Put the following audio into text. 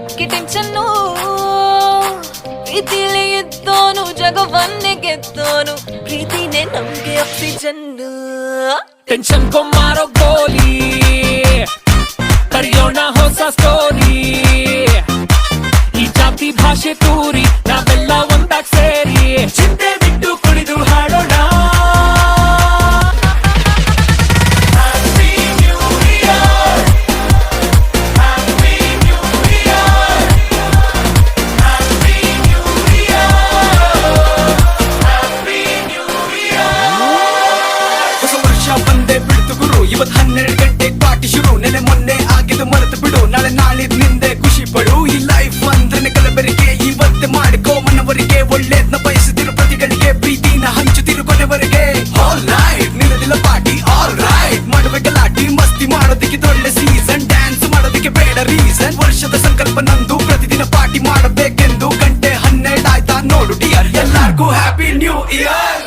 ಯಾಕೆ ಟೆನ್ಷನ್ನು ಪ್ರೀತಿಲಿ ಇದ್ದೋನು ಜಗವನ್ನೇ ಗೆದ್ದೋನು ಪ್ರೀತಿನೇ ನಮ್ಗೆ ಆಕ್ಸಿಜನ್ ಟೆನ್ಷನ್ ಮಾರೋ ಗೋಲಿ ಕರಿಯೋಣ ಹೊಸ ಸ್ಟೋರಿ ಈ ಜಾತಿ ಭಾಷೆ ತೂರಿ ನಾವೆಲ್ಲ ಒಂದಾಗ್ ಸೇರಿ ಚಿಂತೆ ಬಿಟ್ಟು ಕುಣಿದು ಹಾಡೋಣ ಇವತ್ತು 12 ಗಂಟೆ ಪಾರ್ಟಿ ಶುರು ನೆನೆ ಮೊನ್ನೆ ಆಗಿದ್ದು ಮರೆತು ಬಿಡು ನಾಳೆ ನಾಳಿದ್ ನಿಂದೆ ಖುಷಿ ಪಡು ಈ ಲೈಫ್ ಅಂದ್ರೆ ಕಲಬೆರಕೆ ಇವತ್ತೇ ಮಾಡಿಕೋ ಮನವರಿಗೆ ಒಳ್ಳೇದ್ನ ಬಯಸುತ್ತಿರು ಪ್ರತಿಗಳಿಗೆ ಪ್ರೀತಿನ ಹಂಚುತ್ತಿರು ಕೊನೆವರೆಗೆ ಆಲ್ ನೈಟ್ ನಿಲ್ಲದಿಲ್ಲ ಪಾರ್ಟಿ ಆಲ್ ರೈಟ್ ಮಾಡುವೆ ಗಲಾಟಿ ಮಸ್ತಿ ಮಾಡೋದಕ್ಕೆ ಒಳ್ಳೆ ಸೀಸನ್ ಡ್ಯಾನ್ಸ್ ಮಾಡೋದಕ್ಕೆ ಬೇಡ ರೀಸನ್ ವರ್ಷದ ಸಂಕಲ್ಪ ನಂದು ಪ್ರತಿದಿನ ಪಾರ್ಟಿ ಮಾಡಬೇಕೆಂದು ಗಂಟೆ 12 ಆಯ್ತಾ ನೋಡು ಡಿಯರ್ ಎಲ್ಲಾರ್ಗೂ ಹ್ಯಾಪಿ ನ್ಯೂ ಇಯರ್